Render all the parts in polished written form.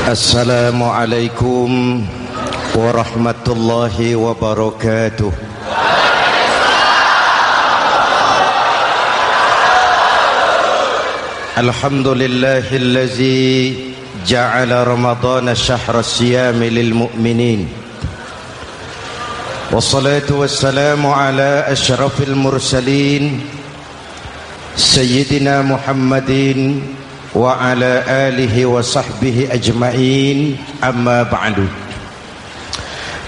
Assalamualaikum warahmatullahi wabarakatuh. Alhamdulillahillazi ja'ala ramadhana syahra siyami lil mu'minin. Wassalatu wassalamu ala asyrafil mursalin Sayyidina Muhammadin wa ala alihi wa sahbihi ajma'in, amma ba'du.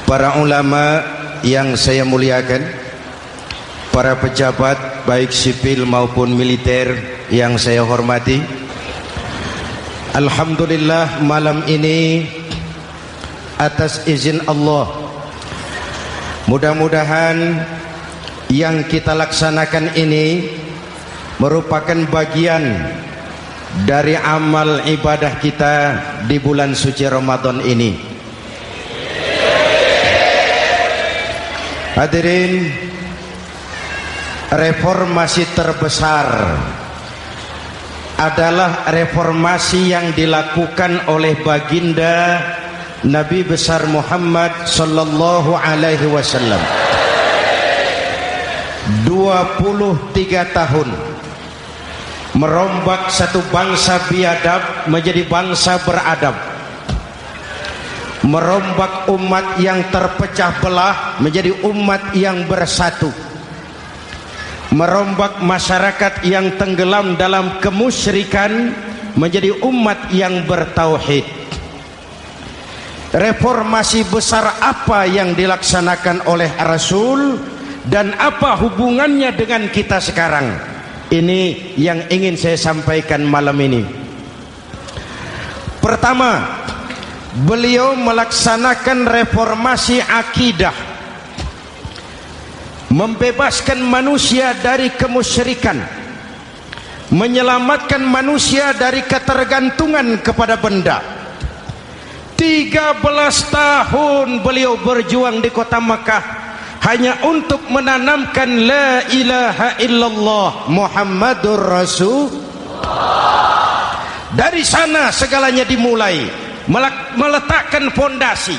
Para ulama yang saya muliakan, para pejabat baik sipil maupun militer yang saya hormati, alhamdulillah malam ini atas izin Allah, mudah-mudahan yang kita laksanakan ini merupakan bagian dari amal ibadah kita di bulan suci Ramadan ini. Hadirin, reformasi terbesar adalah reformasi yang dilakukan oleh baginda Nabi besar Muhammad sallallahu alaihi wasallam. 23 tahun merombak satu bangsa biadab menjadi bangsa beradab, merombak umat yang terpecah belah menjadi umat yang bersatu, merombak masyarakat yang tenggelam dalam kemusyrikan menjadi umat yang bertauhid. Reformasi besar apa yang dilaksanakan oleh Rasul dan apa hubungannya dengan kita sekarang? Ini yang ingin saya sampaikan malam ini. Pertama, beliau melaksanakan reformasi akidah, membebaskan manusia dari kemusyrikan, menyelamatkan manusia dari ketergantungan kepada benda. 13 tahun beliau berjuang di kota Makkah hanya untuk menanamkan la ilaha illallah Muhammadur Rasulullah. Dari sana segalanya dimulai, meletakkan fondasi.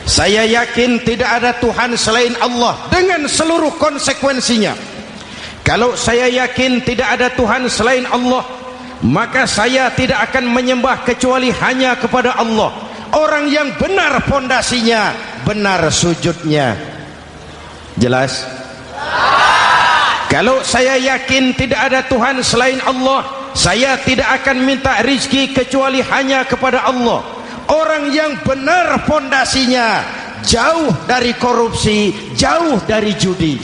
Saya yakin tidak ada Tuhan selain Allah dengan seluruh konsekuensinya. Kalau saya yakin tidak ada Tuhan selain Allah, maka saya tidak akan menyembah kecuali hanya kepada Allah. Orang yang benar fondasinya, benar sujudnya. Jelas? Kalau saya yakin tidak ada Tuhan selain Allah, saya tidak akan minta rizki kecuali hanya kepada Allah. Orang yang benar fondasinya, jauh dari korupsi, jauh dari judi.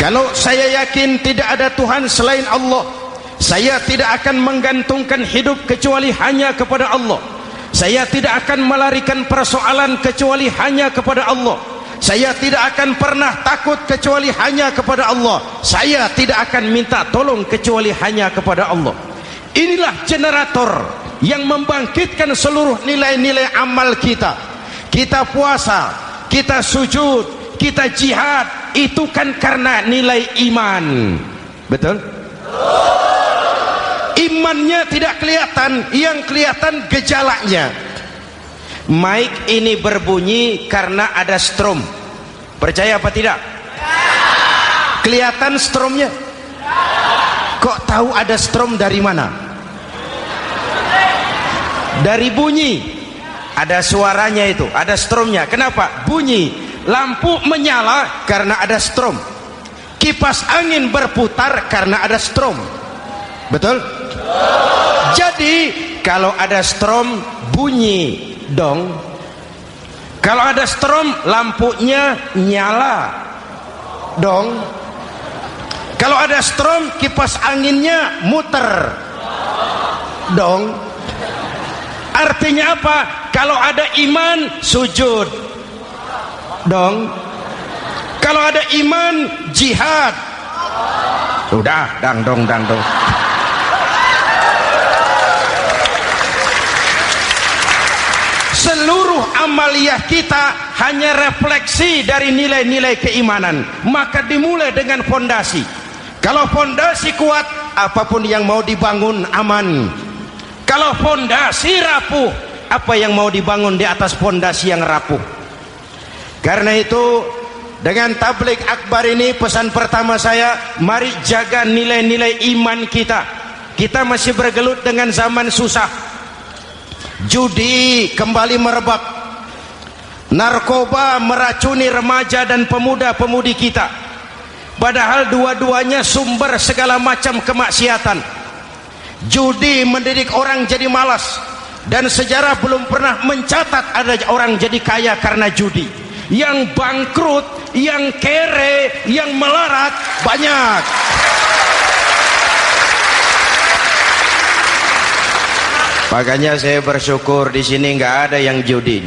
Kalau saya yakin tidak ada Tuhan selain Allah, saya tidak akan menggantungkan hidup kecuali hanya kepada Allah. Saya tidak akan melarikan persoalan kecuali hanya kepada Allah. Saya tidak akan pernah takut kecuali hanya kepada Allah. Saya tidak akan minta tolong kecuali hanya kepada Allah. Inilah generator yang membangkitkan seluruh nilai-nilai amal kita. Kita puasa, kita sujud, kita jihad, itu kan karena nilai iman. Betul? Imannya tidak kelihatan, yang kelihatan gejalanya. Mic ini berbunyi karena ada strom. Percaya apa tidak? Kelihatan stromnya? Kok tahu ada strom dari mana? Dari bunyi. Ada suaranya itu, ada stromnya. Kenapa? Bunyi. Lampu menyala karena ada strom. Kipas angin berputar karena ada strom. Betul? Jadi kalau ada strom bunyi dong. Kalau ada strom lampunya nyala dong. Kalau ada strom kipas anginnya muter dong. Artinya apa? Kalau ada iman sujud dong. Kalau ada iman jihad. Udah dangdong. Seluruh amaliyah kita hanya refleksi dari nilai-nilai keimanan, maka dimulai dengan fondasi. Kalau fondasi kuat, apapun yang mau dibangun aman. Kalau fondasi rapuh, apa yang mau dibangun di atas fondasi yang rapuh? Karena itu, dengan tabligh akbar ini, pesan pertama saya, mari jaga nilai-nilai iman kita. Kita masih bergelut dengan zaman susah. Judi kembali merebak, narkoba meracuni remaja dan pemuda-pemudi kita, padahal dua-duanya sumber segala macam kemaksiatan. Judi mendidik orang jadi malas, dan sejarah belum pernah mencatat ada orang jadi kaya karena judi. Yang bangkrut, yang kere, yang melarat banyak. Makanya saya bersyukur di sini nggak ada yang judi.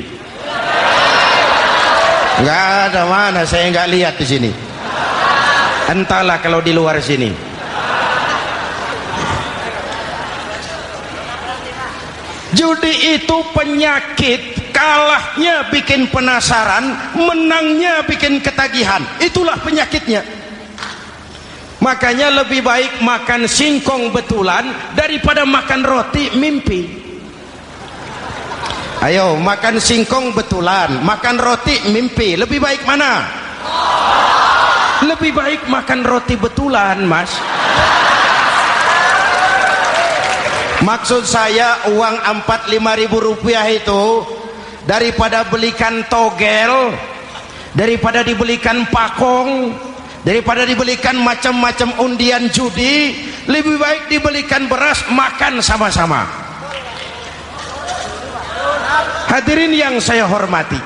Nggak ada, mana saya nggak lihat di sini. Entahlah kalau di luar sini. Judi itu penyakit, kalahnya bikin penasaran, menangnya bikin ketagihan. Itulah penyakitnya. Makanya lebih baik makan singkong betulan daripada makan roti mimpi. Ayo, makan singkong betulan, makan roti mimpi, lebih baik mana? Lebih baik makan roti betulan, Mas. Maksud saya, uang 4-5 ribu rupiah itu daripada belikan togel, daripada dibelikan pakong, daripada dibelikan macam-macam undian judi, lebih baik dibelikan beras, makan sama-sama. Hadirin yang saya hormati,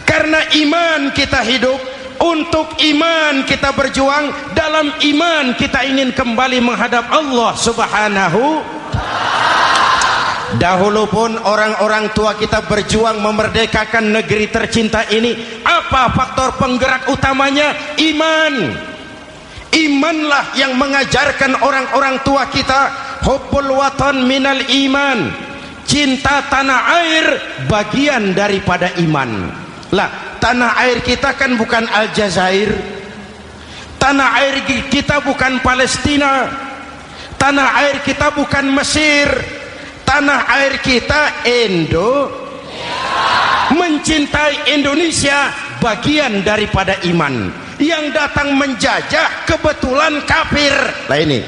karena iman kita hidup, untuk iman kita berjuang, dalam iman kita ingin kembali menghadap Allah Subhanahu. Dahulu pun orang-orang tua kita berjuang memerdekakan negeri tercinta ini. Apa faktor penggerak utamanya? Iman. Imanlah yang mengajarkan orang-orang tua kita, hubbul watan minal iman. Cinta tanah air bagian daripada iman. Lah, tanah air kita kan bukan Aljazair. Tanah air kita bukan Palestina. Tanah air kita bukan Mesir. Tanah air kita mencintai Indonesia bagian daripada iman. Yang datang menjajah kebetulan kafir. Lah ini,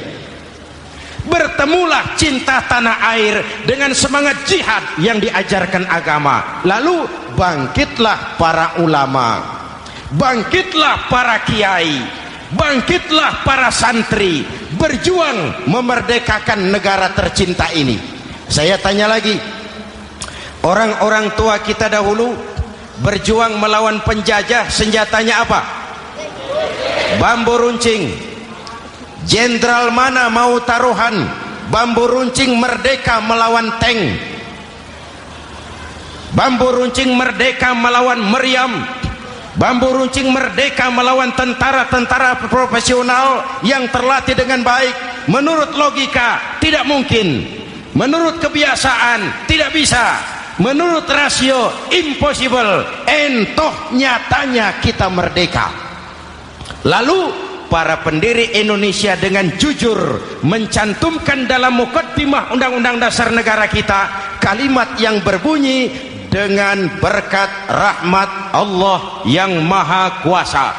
bertemulah cinta tanah air dengan semangat jihad yang diajarkan agama. Lalu bangkitlah para ulama, bangkitlah para kiai, bangkitlah para santri, berjuang memerdekakan negara tercinta ini. Saya tanya lagi, orang-orang tua kita dahulu berjuang melawan penjajah, senjatanya apa? Bambu runcing. Jenderal mana mau taruhan bambu runcing merdeka melawan tank? Bambu runcing merdeka melawan meriam. Bambu runcing merdeka melawan tentara-tentara profesional yang terlatih dengan baik. Menurut logika tidak mungkin. Menurut kebiasaan tidak bisa. Menurut rasio impossible. Entoh nyatanya kita merdeka. Lalu para pendiri Indonesia dengan jujur mencantumkan dalam mukaddimah Undang-Undang Dasar Negara kita kalimat yang berbunyi, dengan berkat rahmat Allah yang Maha Kuasa.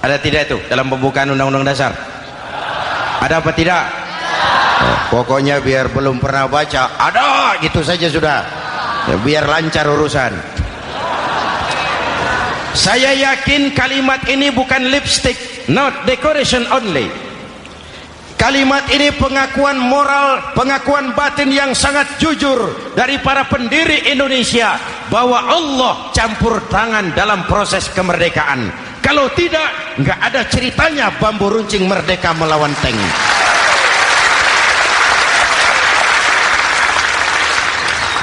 Ada tidak itu dalam pembukaan Undang-Undang Dasar? Ada apa tidak? Pokoknya biar belum pernah baca, ada gitu saja sudah, ya, biar lancar urusan. Saya yakin kalimat ini bukan lipstick, not decoration only. Kalimat ini pengakuan moral, pengakuan batin yang sangat jujur dari para pendiri Indonesia bahwa Allah campur tangan dalam proses kemerdekaan. Kalau tidak, nggak ada ceritanya bambu runcing merdeka melawan tank.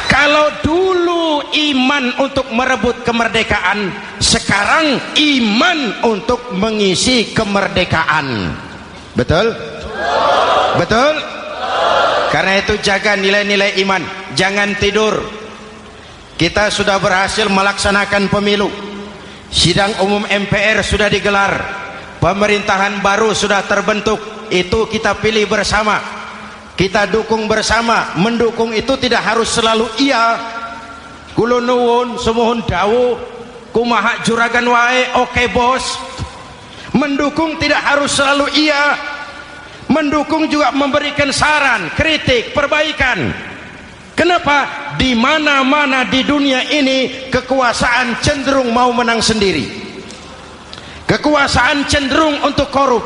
Kalau dulu iman untuk merebut kemerdekaan, sekarang iman untuk mengisi kemerdekaan. Betul? Betul? Karena itu jaga nilai-nilai iman, jangan tidur. kita sudah berhasil melaksanakan pemilu, sidang umum MPR sudah digelar, pemerintahan baru sudah terbentuk. Itu kita pilih bersama, kita dukung bersama. Mendukung itu tidak harus selalu iya, kula nuwun semohon dawuh kumaha juragan wae oke bos. Mendukung tidak harus selalu iya, mendukung juga memberikan saran, kritik, perbaikan. Kenapa? Di mana-mana di dunia ini kekuasaan cenderung mau menang sendiri, kekuasaan cenderung untuk korup.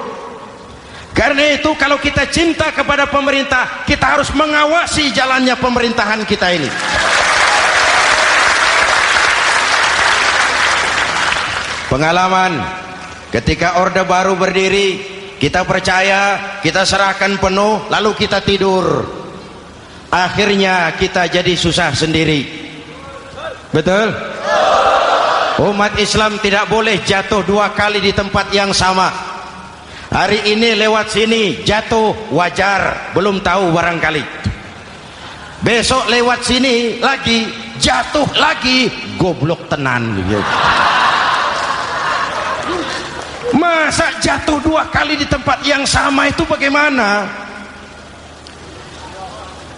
Karena itu kalau kita cinta kepada pemerintah, kita harus mengawasi jalannya pemerintahan kita ini. Pengalaman ketika Orde Baru berdiri, kita percaya, kita serahkan penuh, lalu kita tidur. Akhirnya kita jadi susah sendiri. Betul? Umat Islam tidak boleh jatuh dua kali di tempat yang sama. Hari ini lewat sini jatuh wajar, belum tahu barangkali. Besok lewat sini lagi jatuh lagi, goblok tenan gitu. Masa jatuh dua kali di tempat yang sama itu bagaimana?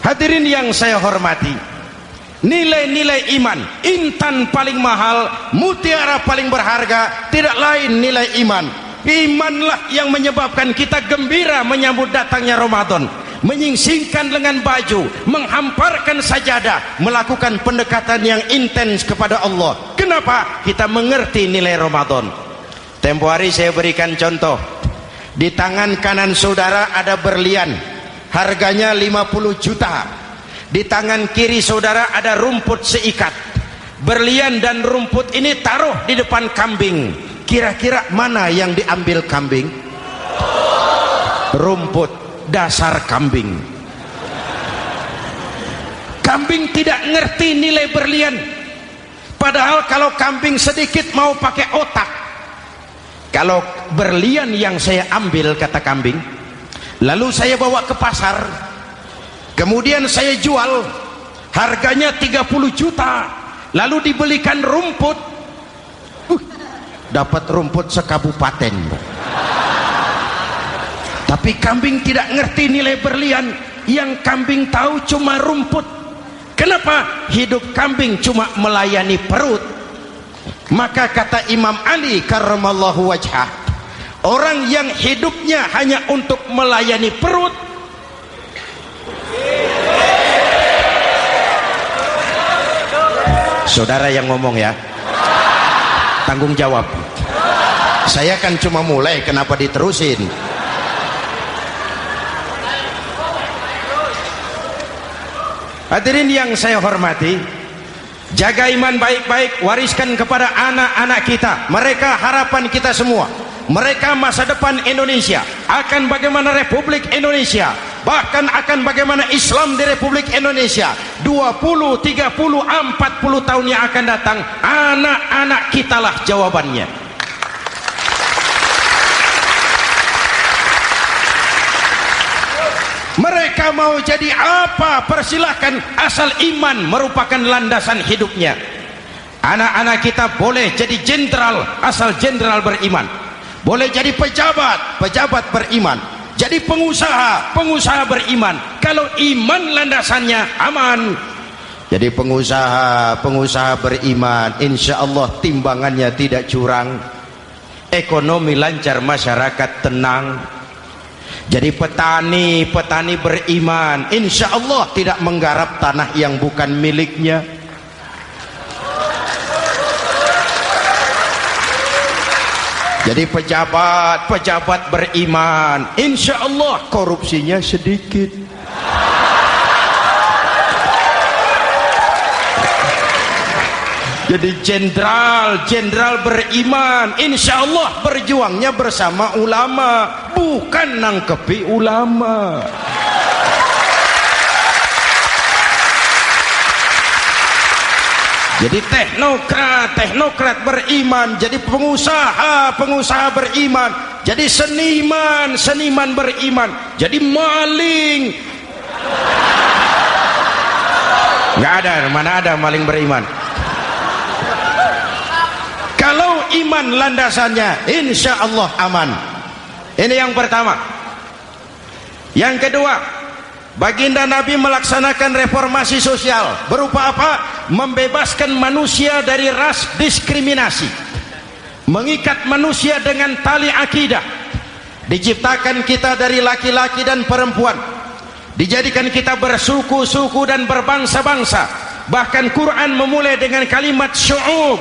Hadirin yang saya hormati, nilai-nilai iman, intan paling mahal, mutiara paling berharga, tidak lain nilai iman. Imanlah yang menyebabkan kita gembira menyambut datangnya Ramadan, menyingsingkan lengan baju, menghamparkan sajadah, melakukan pendekatan yang intens kepada Allah. Kenapa? Kita mengerti nilai Ramadan. Tempo hari saya berikan contoh. Di tangan kanan saudara ada berlian, harganya 50 juta. Di tangan kiri saudara ada rumput seikat. Berlian dan rumput ini taruh di depan kambing. Kira-kira mana yang diambil kambing? Rumput, dasar kambing. Kambing tidak ngerti nilai berlian. Padahal kalau kambing sedikit mau pakai otak. Kalau berlian yang saya ambil, kata kambing, lalu saya bawa ke pasar, kemudian saya jual, harganya 30 juta, lalu dibelikan rumput, dapat rumput sekabupaten. Tapi kambing tidak ngerti nilai berlian, yang kambing tahu cuma rumput. Kenapa? Hidup kambing cuma melayani perut. Maka kata Imam Ali karramallahu wajhah, orang yang hidupnya hanya untuk melayani perut, saudara yang ngomong ya, tanggung jawab. Saya kan cuma mulai, kenapa diterusin? Hadirin yang saya hormati, jaga iman baik-baik, wariskan kepada anak-anak kita. Mereka harapan kita semua, mereka masa depan Indonesia. Akan bagaimana Republik Indonesia, bahkan akan bagaimana Islam di Republik Indonesia 20, 30, 40 tahun yang akan datang, anak-anak kitalah jawabannya. Mereka mau jadi apa, persilahkan, asal iman merupakan landasan hidupnya. Anak-anak kita boleh jadi jenderal, asal jenderal beriman. Boleh jadi pejabat, pejabat beriman. Jadi pengusaha, pengusaha beriman. Kalau iman landasannya, aman. Jadi pengusaha, pengusaha beriman, insya Allah timbangannya tidak curang, ekonomi lancar, masyarakat tenang. Jadi petani, petani beriman, insya Allah tidak menggarap tanah yang bukan miliknya. Jadi pejabat, pejabat beriman, insya Allah korupsinya sedikit. Jadi jenderal, jenderal beriman, insya Allah berjuangnya bersama ulama, bukan nangkepi ulama. Jadi teknokrat, teknokrat beriman. Jadi pengusaha, pengusaha beriman. Jadi seniman, seniman beriman. Jadi maling. Nggak ada, mana ada maling beriman. iman landasannya, insya Allah aman. Ini yang pertama. Yang kedua, baginda Nabi melaksanakan reformasi sosial. Berupa apa? Membebaskan manusia dari ras diskriminasi, mengikat manusia dengan tali akidah. Diciptakan kita dari laki-laki dan perempuan, dijadikan kita bersuku-suku dan berbangsa-bangsa. Bahkan Quran memulai dengan kalimat syu'ub,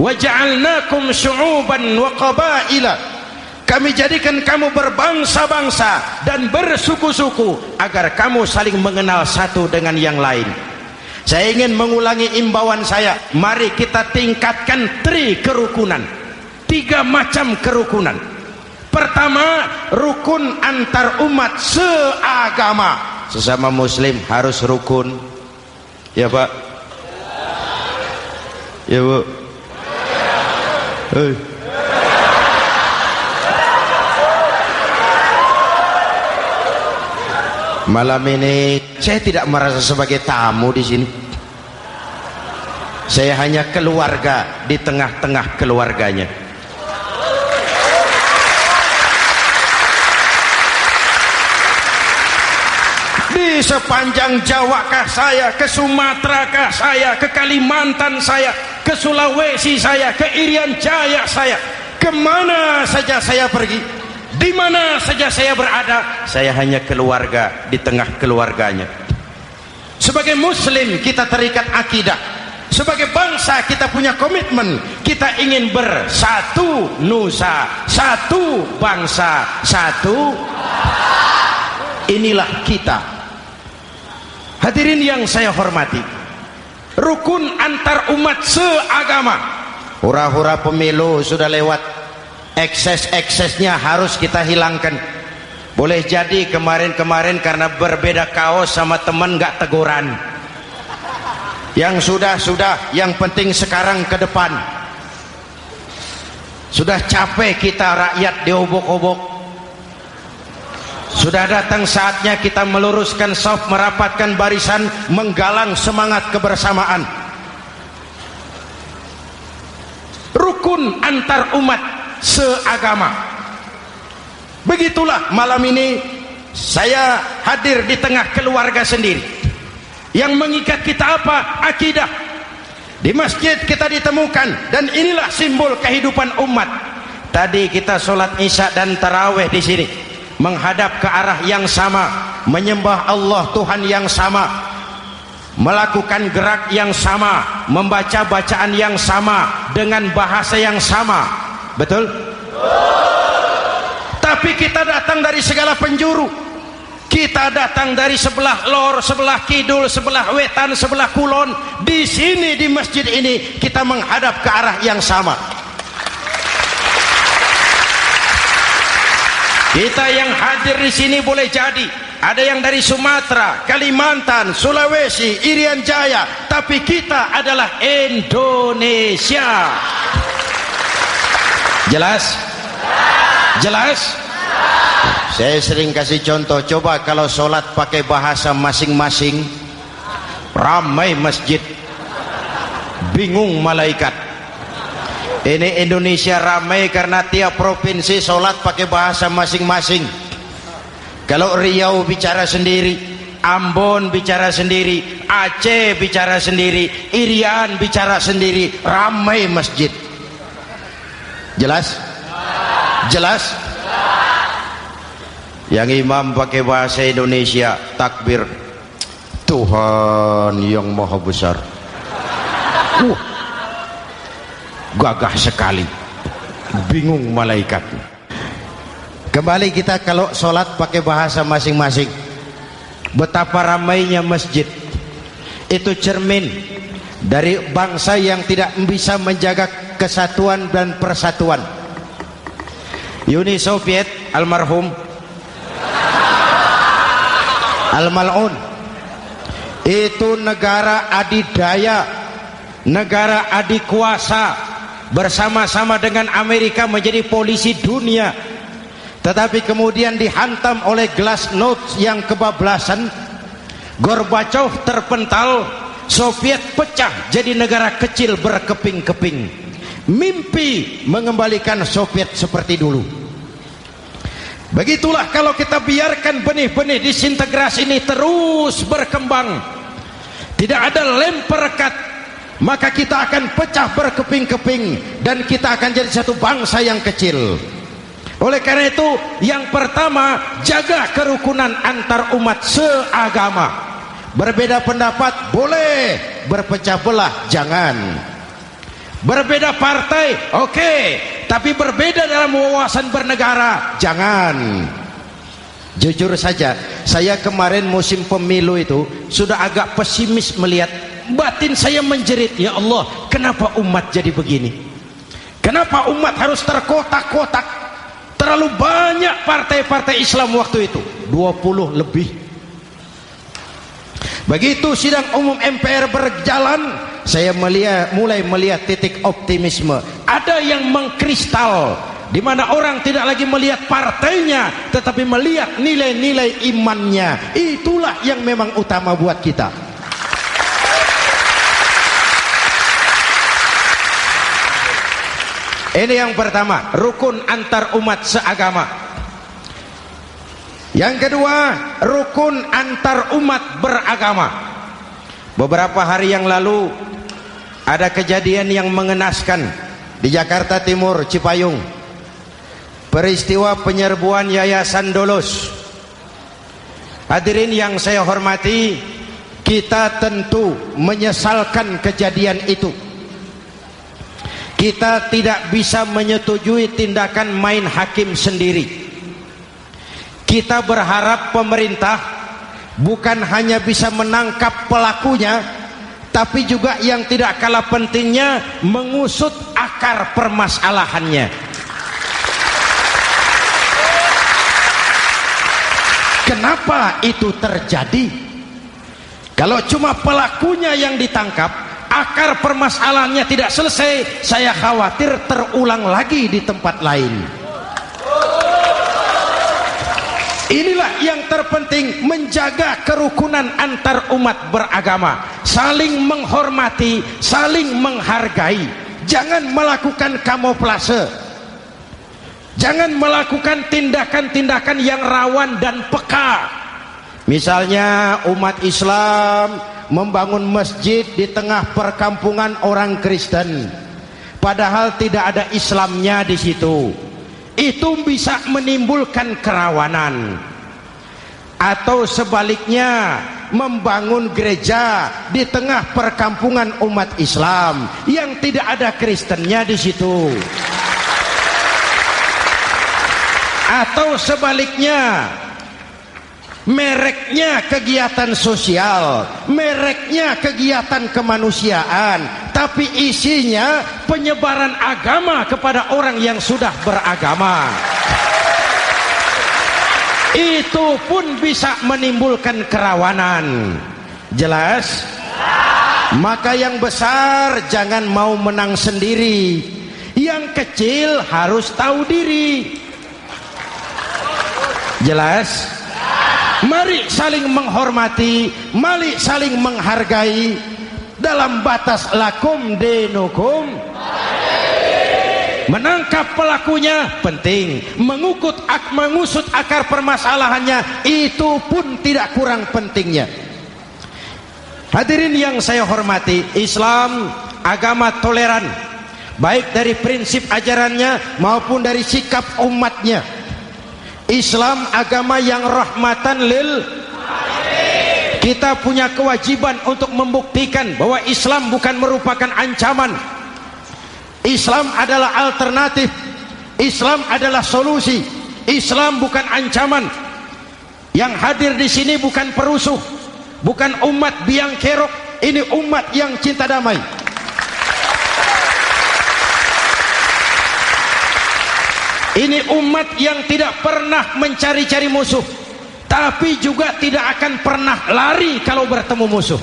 wa ja'alnakum syu'uban wa qabaila. Kami jadikan kamu berbangsa-bangsa dan bersuku-suku agar kamu saling mengenal satu dengan yang lain. Saya ingin mengulangi imbauan saya, mari kita tingkatkan kerukunan, 3 macam kerukunan. Pertama, rukun antar umat seagama. Sesama muslim harus rukun. Ya Pak? Ya Bu? Hei. Malam ini saya tidak merasa sebagai tamu di sini. Saya hanya keluarga di tengah-tengah keluarganya. Di sepanjang Jawakah saya, ke Sumatrakah saya, ke Kalimantan saya, ke Sulawesi saya, ke Irian Jaya saya, kemana saja saya pergi, di mana saja saya berada, saya hanya keluarga di tengah keluarganya. Sebagai muslim kita terikat akidah, sebagai bangsa kita punya komitmen, kita ingin bersatu nusa, satu bangsa, satu. Inilah kita. Hadirin yang saya hormati, rukun antar umat seagama. Hura-hura pemilu sudah lewat, ekses-eksesnya harus kita hilangkan. Boleh jadi kemarin-kemarin karena berbeda kaos sama teman gak teguran. Yang sudah-sudah, yang penting sekarang ke depan. Sudah capek kita rakyat diobok-obok. Sudah datang saatnya kita meluruskan saf, merapatkan barisan, menggalang semangat kebersamaan. Rukun antar umat seagama. Begitulah malam ini saya hadir di tengah keluarga sendiri. Yang mengikat kita apa? Akidah. Di masjid kita ditemukan, dan inilah simbol kehidupan umat. Tadi kita sholat isya dan tarawih di sini, menghadap ke arah yang sama, menyembah Allah Tuhan yang sama, melakukan gerak yang sama, membaca bacaan yang sama, dengan bahasa yang sama. Betul? Tapi kita datang dari segala penjuru. Kita datang dari sebelah lor, sebelah kidul, sebelah wetan, sebelah kulon. Di sini di masjid ini kita menghadap ke arah yang sama. Kita yang hadir di sini boleh jadi ada yang dari Sumatera, Kalimantan, Sulawesi, Irian Jaya, tapi kita adalah Indonesia. Jelas? Jelas? Saya sering kasih contoh, coba kalau sholat pakai bahasa masing-masing, ramai masjid, bingung malaikat. Ini Indonesia ramai karena tiap provinsi sholat pakai bahasa masing-masing. Kalau Riau bicara sendiri, Ambon bicara sendiri, Aceh bicara sendiri, Irian bicara sendiri, ramai masjid. Jelas? Jelas? Yang imam pakai bahasa Indonesia, takbir, Tuhan yang maha besar. Gagah sekali, bingung malaikat. Kembali kita kalau sholat pakai bahasa masing-masing. Betapa ramainya masjid. Itu cermin dari bangsa yang tidak bisa menjaga kesatuan dan persatuan. Uni Soviet almarhum al-mal'un, itu negara adidaya, negara adikuasa, bersama-sama dengan Amerika menjadi polisi dunia. Tetapi kemudian dihantam oleh glasnost yang kebablasan, Gorbachev terpental, Soviet pecah jadi negara kecil berkeping-keping. mimpi mengembalikan Soviet seperti dulu. Begitulah kalau kita biarkan benih-benih disintegrasi ini terus berkembang, tidak ada lem perekat, maka kita akan pecah berkeping-keping dan kita akan jadi satu bangsa yang kecil. Oleh karena itu, yang pertama, jaga kerukunan antar umat seagama. Berbeda pendapat boleh, berpecah belah jangan. Berbeda partai oke, tapi berbeda dalam wawasan bernegara jangan. Jujur saja, saya kemarin musim pemilu itu sudah agak pesimis melihat, batin saya menjerit, ya Allah, kenapa umat jadi begini? Kenapa umat harus terkotak-kotak? Terlalu banyak partai-partai Islam waktu itu, 20 lebih. Begitu sidang umum MPR berjalan, saya mulai melihat titik optimisme. Ada yang mengkristal, di mana orang tidak lagi melihat partainya, tetapi melihat nilai-nilai imannya. Itulah yang memang utama buat kita. Ini yang pertama, rukun antar umat seagama. Yang kedua, rukun antar umat beragama. Beberapa hari yang lalu ada kejadian yang mengenaskan di Jakarta Timur, Cipayung. Peristiwa penyerbuan Yayasan Dolos. Hadirin yang saya hormati, kita tentu menyesalkan kejadian itu. Kita tidak bisa menyetujui tindakan main hakim sendiri. Kita berharap pemerintah bukan hanya bisa menangkap pelakunya, tapi juga yang tidak kalah pentingnya mengusut akar permasalahannya. Kenapa itu terjadi? Kalau cuma pelakunya yang ditangkap, akar permasalahannya tidak selesai, saya khawatir terulang lagi di tempat lain. Inilah yang terpenting, menjaga kerukunan antar umat beragama, saling menghormati, saling menghargai. Jangan melakukan kamuflase, jangan melakukan tindakan-tindakan yang rawan dan peka. Misalnya umat Islam membangun masjid di tengah perkampungan orang Kristen, padahal tidak ada Islamnya di situ. Itu bisa menimbulkan kerawanan. Atau sebaliknya, membangun gereja di tengah perkampungan umat Islam yang tidak ada Kristennya di situ. Atau sebaliknya, mereknya kegiatan sosial, mereknya kegiatan kemanusiaan, tapi isinya penyebaran agama kepada orang yang sudah beragama. Itu pun bisa menimbulkan kerawanan. Jelas? Maka yang besar jangan mau menang sendiri, yang kecil harus tahu diri. Jelas? Mari saling menghormati, mari saling menghargai dalam batas lakum dinukum. Menangkap pelakunya penting, mengusut akar permasalahannya itu pun tidak kurang pentingnya. Hadirin yang saya hormati, Islam agama toleran, baik dari prinsip ajarannya maupun dari sikap umatnya. Islam agama yang rahmatan lil alamin. Kita punya kewajiban untuk membuktikan bahwa Islam bukan merupakan ancaman. Islam adalah alternatif. Islam adalah solusi. Islam bukan ancaman. Yang hadir di sini bukan perusuh, bukan umat biang kerok. Ini umat yang cinta damai. Ini umat yang tidak pernah mencari-cari musuh, tapi juga tidak akan pernah lari kalau bertemu musuh.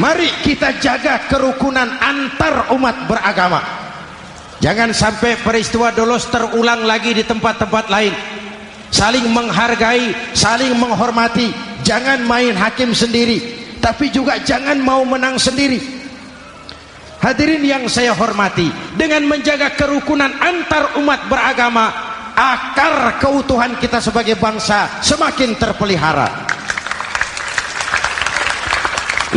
Mari kita jaga kerukunan antar umat beragama. Jangan sampai peristiwa Dolos terulang lagi di tempat-tempat lain. Saling menghargai, saling menghormati. Jangan main hakim sendiri. tapi juga jangan mau menang sendiri. Hadirin yang saya hormati, dengan menjaga kerukunan antar umat beragama, akar keutuhan kita sebagai bangsa semakin terpelihara.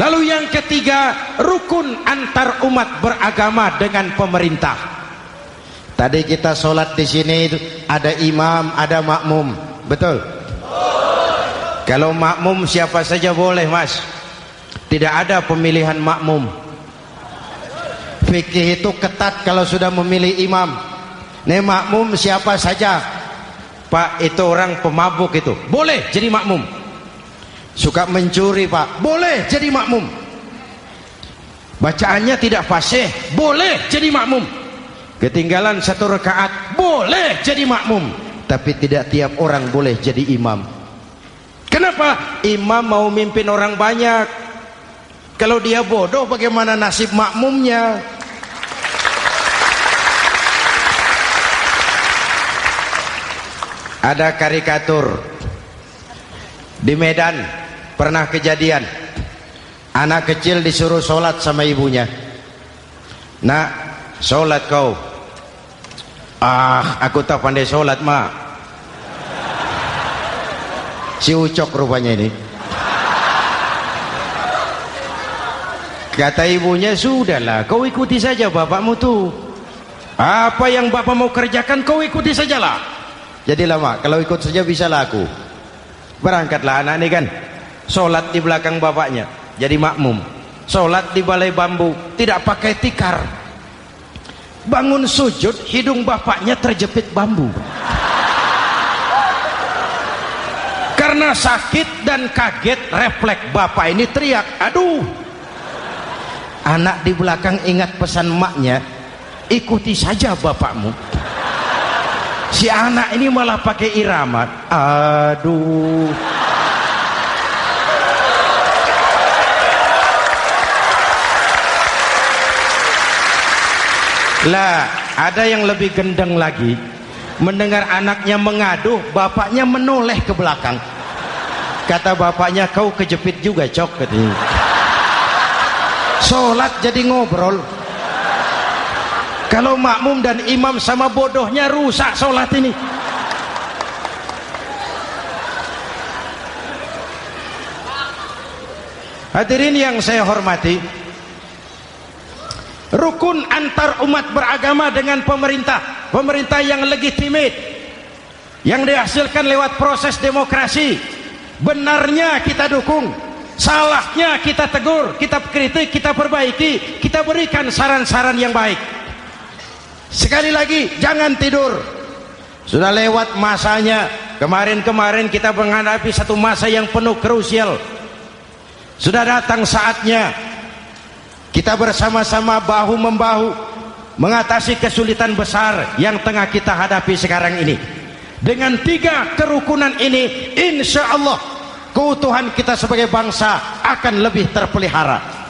Lalu yang ketiga, rukun antar umat beragama dengan pemerintah. Tadi kita sholat di sini ada imam, ada makmum, betul? Kalau makmum siapa saja boleh, Mas. Tidak ada pemilihan makmum. Fikih itu ketat kalau sudah memilih imam. Nih makmum siapa saja. Pak, itu orang pemabuk itu, boleh jadi makmum. Suka mencuri, Pak, boleh jadi makmum. Bacaannya tidak fasih, boleh jadi makmum. Ketinggalan 1 rakaat, boleh jadi makmum. Tapi tidak tiap orang boleh jadi imam. Kenapa? Imam mau mimpin orang banyak. Kalau dia bodoh, bagaimana nasib makmumnya? Ada karikatur di Medan, pernah kejadian anak kecil disuruh sholat sama ibunya. Nak, sholat kau. Ah, aku tak pandai sholat, mak. Si ucok rupanya ini. Kata ibunya, sudahlah, kau ikuti saja bapakmu tuh. Apa yang bapak mau kerjakan, kau ikuti sajalah. Jadi lama, kalau ikut saja bisa laku. Berangkatlah anak ini kan, sholat di belakang bapaknya, jadi makmum. Sholat di balai bambu, tidak pakai tikar. Bangun sujud, hidung bapaknya terjepit bambu. Karena sakit dan kaget, refleks bapak ini teriak, aduh. Anak di belakang ingat pesan maknya, ikuti saja bapakmu. Si anak ini malah pakai irama, aduh. Lah, ada yang lebih gendeng lagi. Mendengar anaknya mengadu, bapaknya menoleh ke belakang. Kata bapaknya, kau kejepit juga, cok, katanya. Sholat jadi ngobrol. Kalau makmum dan imam sama bodohnya, rusak sholat ini. Hadirin yang saya hormati, rukun antar umat beragama dengan pemerintah, pemerintah yang legitimate, yang dihasilkan lewat proses demokrasi. Benarnya kita dukung, salahnya kita tegur, kita kritik, kita perbaiki, kita berikan saran-saran yang baik. Sekali lagi, jangan tidur. Sudah lewat masanya. Kemarin-kemarin kita menghadapi satu masa yang penuh krusial. Sudah datang saatnya kita bersama-sama bahu-membahu mengatasi kesulitan besar yang tengah kita hadapi sekarang ini. Dengan 3 kerukunan ini, insya Allah keutuhan kita sebagai bangsa akan lebih terpelihara.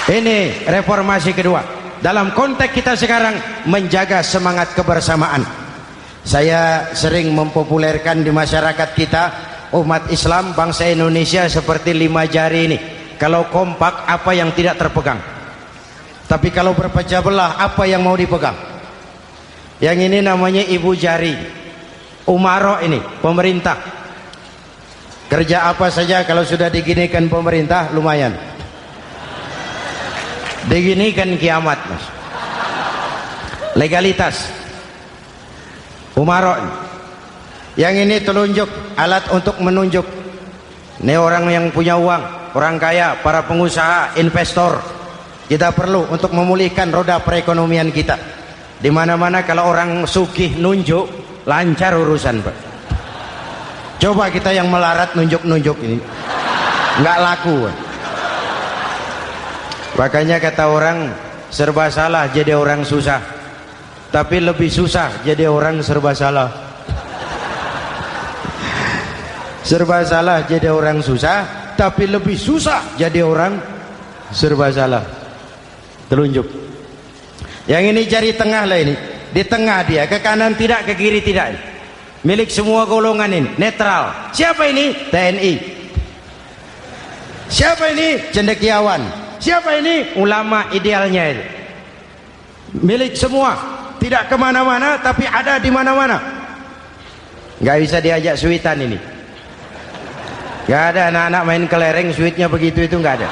Ini reformasi kedua. Dalam konteks kita sekarang, menjaga semangat kebersamaan. Saya sering mempopulerkan di masyarakat kita, umat Islam bangsa Indonesia seperti 5 jari ini. Kalau kompak, apa yang tidak terpegang. Tapi kalau berpecah belah, apa yang mau dipegang? Yang ini namanya ibu jari. Umaro ini, pemerintah. Kerja apa saja kalau sudah diginikan pemerintah, lumayan. Diginikan kiamat, Mas. Legalitas. Umaro. Yang ini telunjuk, alat untuk menunjuk. Ini orang yang punya uang, orang kaya, para pengusaha, investor. Kita perlu untuk memulihkan roda perekonomian kita. Di mana-mana kalau orang sugih nunjuk, lancar urusan, Pak. Coba kita yang melarat nunjuk-nunjuk ini, nggak laku, Pak. Makanya kata orang, serba salah jadi orang susah, tapi lebih susah jadi orang serba salah. Serba salah jadi orang susah, tapi lebih susah jadi orang serba salah. Telunjuk. Yang ini jari tengah lah ini, di tengah dia, ke kanan tidak, ke kiri tidak. milik semua golongan ini, netral. Siapa ini? TNI. Siapa ini? Cendekiawan. Siapa ini? Ulama idealnya itu. Milik semua, tidak kemana-mana tapi ada di mana-mana. Nggak bisa diajak suitan ini. Nggak ada anak-anak main kelereng suitnya begitu, itu nggak ada.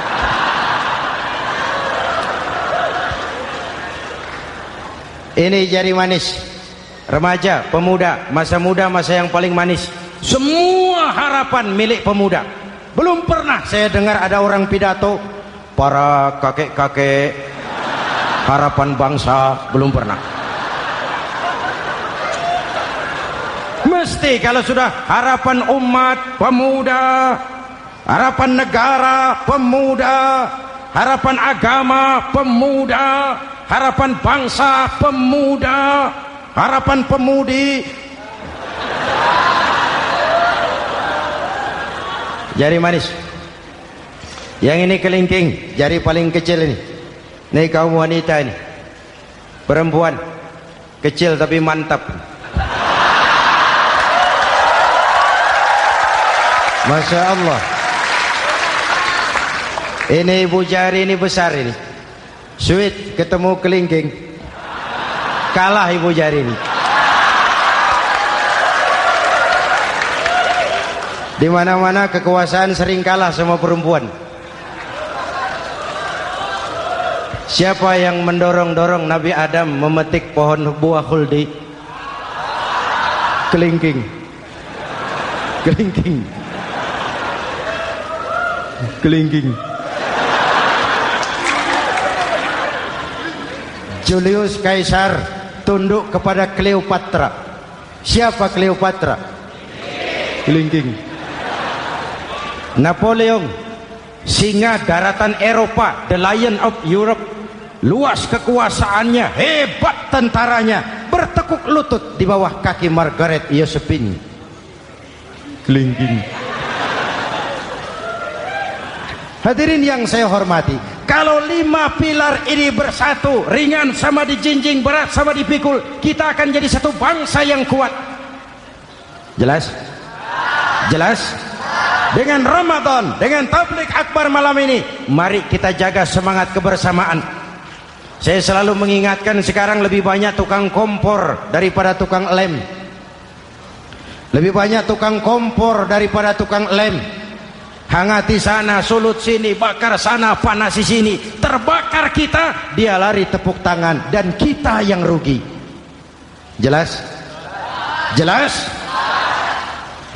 Ini jari manis remaja, pemuda, masa muda, masa yang paling manis. Semua harapan milik pemuda. Belum pernah saya dengar ada orang pidato para kakek-kakek harapan bangsa, belum pernah. Mesti kalau sudah harapan umat, pemuda, harapan negara, pemuda, harapan agama, pemuda, harapan bangsa, pemuda, harapan pemudi. Jari manis. Yang ini kelingking, jari paling kecil ini. Ini kaum wanita ini. Perempuan kecil tapi mantap. Masya Allah. Ini ibu jari ini besar ini. Sweet ketemu kelingking, kalah ibu jari ini. Di mana-mana kekuasaan sering kalah sama perempuan. Siapa yang mendorong-dorong Nabi Adam memetik pohon buah khuldi? Kelingking. Kelingking. Kelingking. Julius Kaisar tunduk kepada Cleopatra. Siapa Cleopatra? Kelingking. Napoleon, singa daratan Eropa, the lion of Europe, luas kekuasaannya, hebat tentaranya, bertekuk lutut di bawah kaki Margaret Josephine. Kelingking. Hadirin yang saya hormati, kalau 5 pilar ini bersatu, ringan sama dijinjing, berat sama dipikul, kita akan jadi satu bangsa yang kuat. Jelas? Jelas? Dengan Ramadan, dengan tabligh akbar malam ini, mari kita jaga semangat kebersamaan. Saya selalu mengingatkan, sekarang lebih banyak tukang kompor daripada tukang lem. Lebih banyak tukang kompor daripada tukang lem. Hangati sana, sulut sini, bakar sana, panasi sini, terbakar kita, dia lari tepuk tangan, dan kita yang rugi. Jelas? Jelas?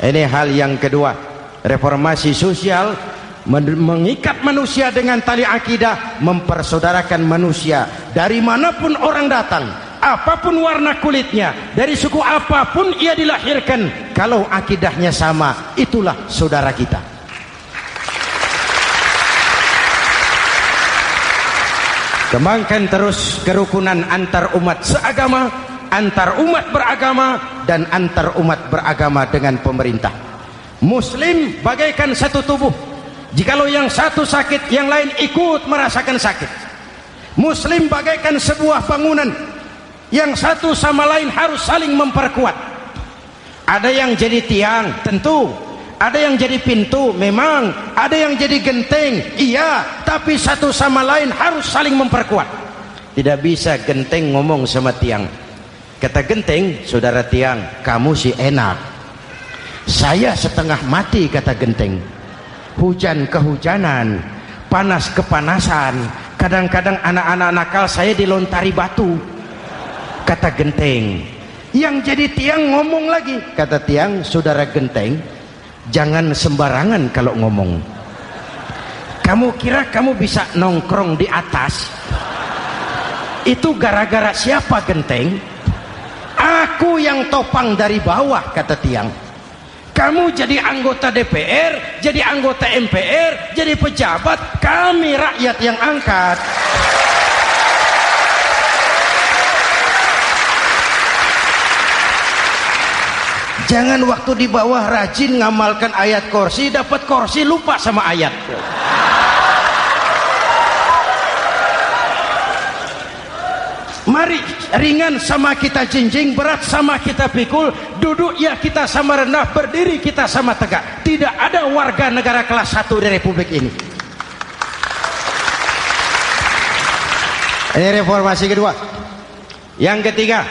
Ini hal yang kedua. Reformasi sosial mengikat manusia dengan tali akidah, mempersaudarakan manusia dari manapun orang datang, apapun warna kulitnya, dari suku apapun ia dilahirkan, kalau akidahnya sama, itulah saudara kita. Kembangkan terus kerukunan antar umat seagama, antar umat beragama, dan antar umat beragama dengan pemerintah. Muslim bagaikan satu tubuh. Jikalau yang satu sakit, yang lain ikut merasakan sakit. Muslim bagaikan sebuah bangunan, yang satu sama lain harus saling memperkuat. Ada yang jadi tiang, tentu. Ada yang jadi pintu, memang. Ada yang jadi genteng, iya. Tapi satu sama lain harus saling memperkuat. Tidak bisa genteng ngomong sama tiang. Kata genteng, saudara tiang, kamu sih enak. Saya setengah mati, kata genteng. Hujan kehujanan, panas kepanasan, kadang-kadang anak-anak nakal saya dilontari batu, kata genteng. Yang jadi tiang ngomong lagi, kata tiang, saudara genteng, jangan sembarangan kalau ngomong. Kamu kira kamu bisa nongkrong di atas? Itu gara-gara siapa, genteng? Aku yang topang dari bawah, kata tiang. Kamu jadi anggota DPR, jadi anggota MPR, jadi pejabat, kami rakyat yang angkat. Jangan waktu di bawah rajin ngamalkan ayat kursi, dapat kursi lupa sama ayat. Mari ringan sama kita jinjing, berat sama kita pikul, duduk ya kita sama rendah, berdiri kita sama tegak. Tidak ada warga negara kelas 1 di Republik ini. Ini reformasi kedua. Yang ketiga,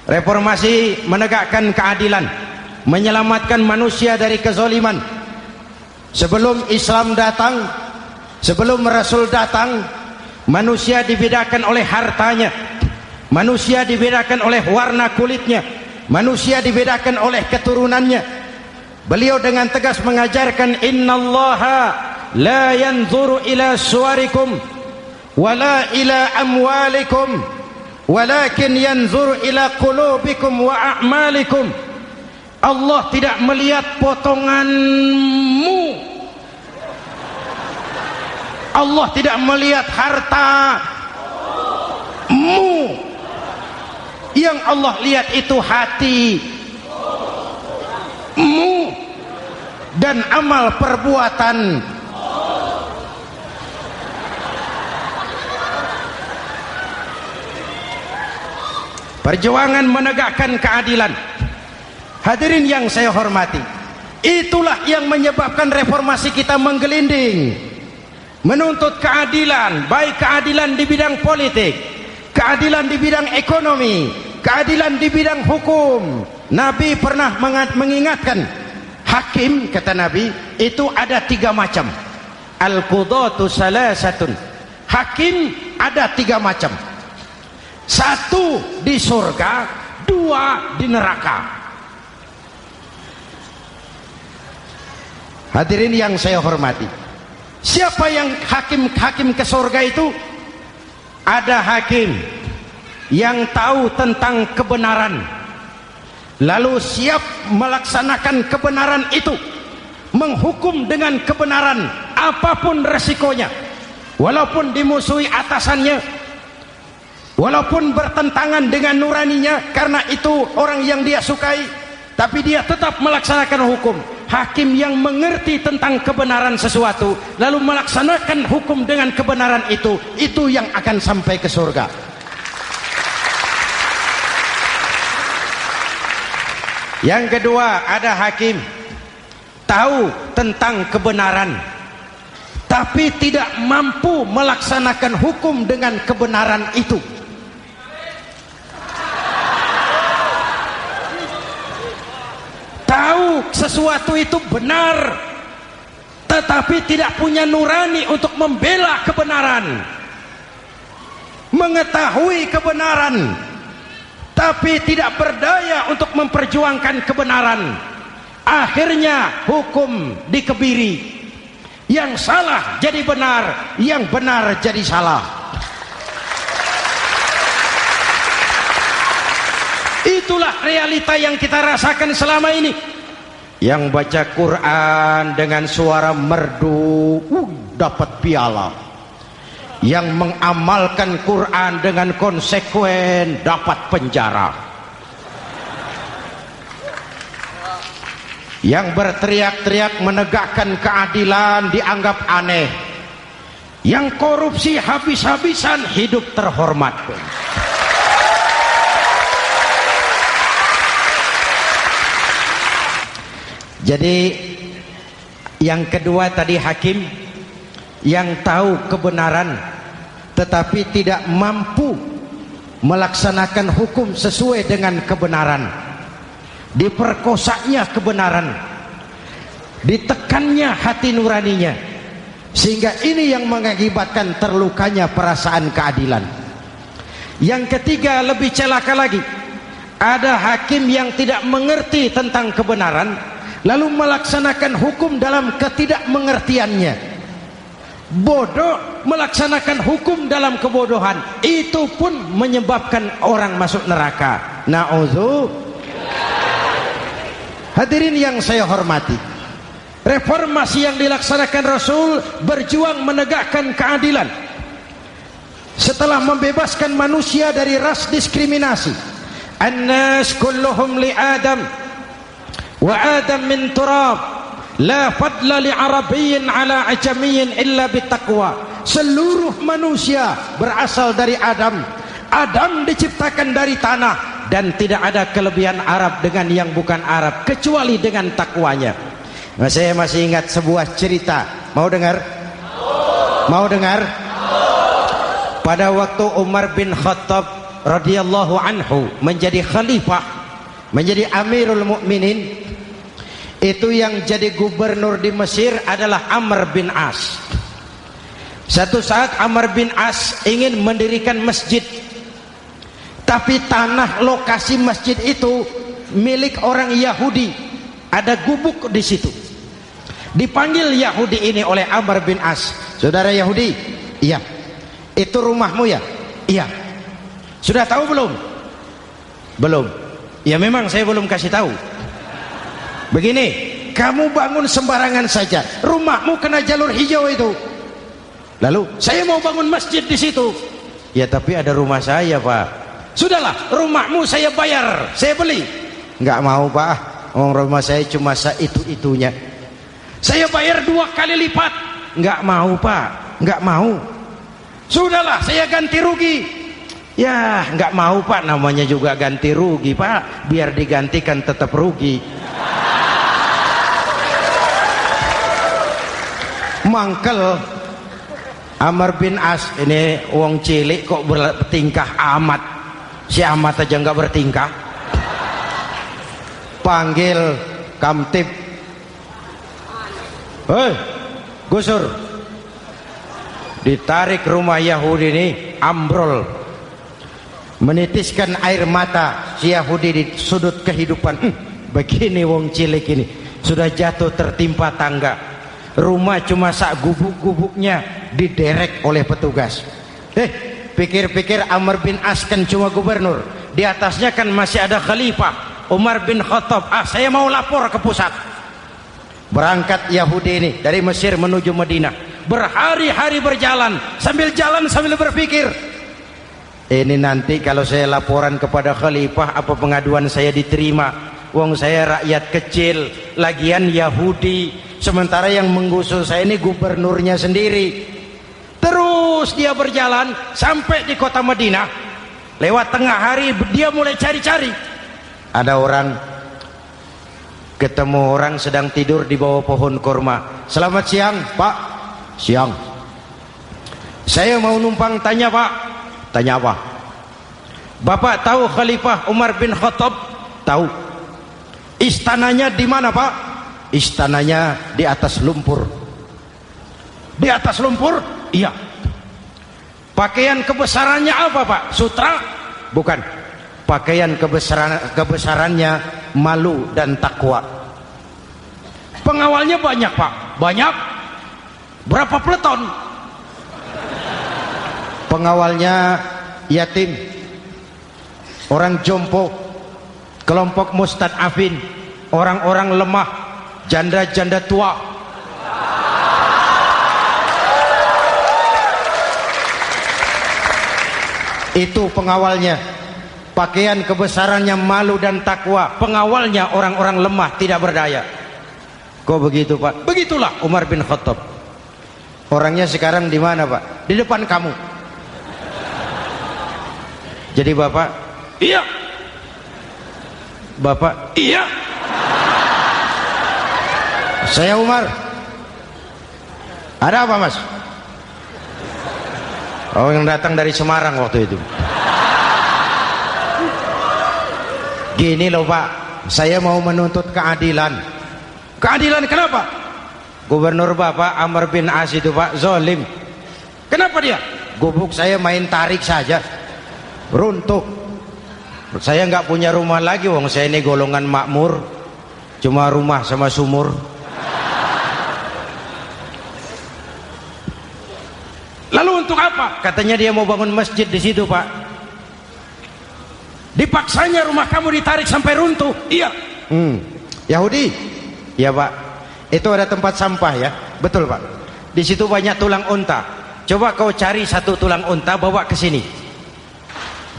reformasi menegakkan keadilan, menyelamatkan manusia dari kezaliman. Sebelum Islam datang, sebelum Rasul datang, manusia dibedakan oleh hartanya, manusia dibedakan oleh warna kulitnya, manusia dibedakan oleh keturunannya. Beliau dengan tegas mengajarkan, innallaha la yanzuru ila suwarikum wala ila amwalikum walakin yanzuru ila qulubikum wa a'malikum. Allah tidak melihat potonganmu, Allah tidak melihat hartamu. Yang Allah lihat itu hatimu dan amal perbuatan. Perjuangan menegakkan keadilan. Hadirin yang saya hormati, itulah yang menyebabkan reformasi kita menggelinding, menuntut keadilan, baik keadilan di bidang politik, keadilan di bidang ekonomi, keadilan di bidang hukum. Nabi pernah mengingatkan, hakim, kata Nabi, itu ada 3 macam. Al-qudatu salasatun. Hakim ada 3 macam. 1 di surga, 2 di neraka. Hadirin yang saya hormati, siapa yang hakim ke surga itu? Ada hakim yang tahu tentang kebenaran, lalu siap melaksanakan kebenaran itu, menghukum dengan kebenaran apapun resikonya, walaupun dimusuhi atasannya, walaupun bertentangan dengan nuraninya, karena itu orang yang dia sukai, tapi dia tetap melaksanakan hukum. Hakim yang mengerti tentang kebenaran sesuatu lalu melaksanakan hukum dengan kebenaran itu yang akan sampai ke surga. Yang kedua, ada hakim tahu tentang kebenaran tapi tidak mampu melaksanakan hukum dengan kebenaran itu. Tahu sesuatu itu benar tetapi tidak punya nurani untuk membela kebenaran, mengetahui kebenaran tapi tidak berdaya untuk memperjuangkan kebenaran. Akhirnya hukum dikebiri, yang salah jadi benar, yang benar jadi salah. Itulah realita yang kita rasakan selama ini. Yang baca Quran dengan suara merdu dapat piala, yang mengamalkan Quran dengan konsekuen dapat penjara, yang berteriak-teriak menegakkan keadilan dianggap aneh, yang korupsi habis-habisan hidup terhormat. Jadi yang kedua tadi hakim yang tahu kebenaran tetapi tidak mampu melaksanakan hukum sesuai dengan kebenaran, diperkosanya kebenaran, ditekannya hati nuraninya, sehingga ini yang mengakibatkan terlukanya perasaan keadilan. Yang ketiga lebih celaka lagi, ada hakim yang tidak mengerti tentang kebenaran lalu melaksanakan hukum dalam ketidakmengertiannya, bodoh melaksanakan hukum dalam kebodohan. Itu pun menyebabkan orang masuk neraka. Na'udzubillah. Hadirin yang saya hormati, reformasi yang dilaksanakan Rasul berjuang menegakkan keadilan setelah membebaskan manusia dari ras diskriminasi. An-nas kulluhum li Adam wa Adam min turab, la fadla li arabiyyin ala ajamiyyin illa bitaqwa. Seluruh manusia berasal dari Adam. Adam diciptakan dari tanah, dan tidak ada kelebihan Arab dengan yang bukan Arab kecuali dengan takwanya. Nah, saya masih ingat sebuah cerita. Mau dengar? Mau dengar? Pada waktu Umar bin Khattab radhiyallahu anhu menjadi khalifah, menjadi Amirul Mukminin, itu yang jadi gubernur di Mesir adalah Amr bin As. Satu saat Amr bin As ingin mendirikan masjid, tapi tanah lokasi masjid itu milik orang Yahudi, ada gubuk di situ. Dipanggil Yahudi ini oleh Amr bin As. Saudara Yahudi, iya. Itu rumahmu ya? Iya. Sudah tahu belum? Belum. Ya memang saya belum kasih tahu. Begini, kamu bangun sembarangan saja, rumahmu kena jalur hijau itu. Lalu saya mau bangun masjid di situ. Ya tapi ada rumah saya, Pak. Sudahlah, rumahmu saya bayar, saya beli. Enggak mau, Pak. Rumah saya cuma itu-itunya. Saya bayar 2 kali lipat. Enggak mau, Pak. Enggak mau. Sudahlah, saya ganti rugi. Ya, enggak mau, Pak. Namanya juga ganti rugi, Pak. Biar digantikan tetap rugi. Mangkel Amr bin As ini wong cilik kok bertingkah amat. Si amat aja enggak bertingkah. Panggil Kamtib. Hei, gusur. Ditarik rumah Yahudi ini, ambrol. Menitiskan air mata si Yahudi di sudut kehidupan. Begini wong cilik ini, sudah jatuh tertimpa tangga. Rumah cuma sak gubuk-gubuknya diderek oleh petugas. Pikir-pikir Amr bin As kan cuma gubernur, di atasnya kan masih ada khalifah Umar bin Khattab. Saya mau lapor ke pusat. Berangkat Yahudi ini dari Mesir menuju Madinah, berhari-hari berjalan, sambil jalan sambil berpikir, ini nanti kalau saya laporan kepada khalifah, apa pengaduan saya diterima? Wong saya rakyat kecil, lagian Yahudi, sementara yang menggusur saya ini gubernurnya sendiri. Terus dia berjalan sampai di kota Madinah. Lewat tengah hari dia mulai cari-cari. Ada orang, ketemu orang sedang tidur di bawah pohon kurma. Selamat siang, Pak. Siang. Saya mau numpang tanya, Pak. Tanya apa? Bapak tahu Khalifah Umar bin Khattab? Tahu. Istananya di mana, Pak? Istananya di atas lumpur. Di atas lumpur? Iya. Pakaian kebesarannya apa, Pak? Sutra? Bukan. Pakaian kebesarannya malu dan takwa. Pengawalnya banyak, Pak. Banyak. Berapa peleton? Pengawalnya yatim, orang jompo, kelompok mustad'afin, orang-orang lemah, janda-janda tua. Itu pengawalnya. Pakaian kebesarannya malu dan takwa. Pengawalnya orang-orang lemah, tidak berdaya. Kok begitu, Pak? Begitulah Umar bin Khattab. Orangnya sekarang di mana, Pak? Di depan kamu. Jadi Bapak, iya. Bapak, iya. Saya Umar. Ada apa, Mas? Oh, yang datang dari Semarang waktu itu. Gini loh, Pak, saya mau menuntut keadilan. Keadilan kenapa? Gubernur Bapak Amr bin As itu, Pak, zolim. Kenapa dia? Gubuk saya main tarik saja, runtuh. Saya nggak punya rumah lagi, wong saya ini golongan makmur, cuma rumah sama sumur. Lalu untuk apa? Katanya dia mau bangun masjid di situ, Pak. Dipaksanya rumah kamu ditarik sampai runtuh. Iya. Yahudi? Ya, Pak. Itu ada tempat sampah ya. Betul, Pak. Di situ banyak tulang unta. Coba kau cari satu tulang unta bawa ke sini.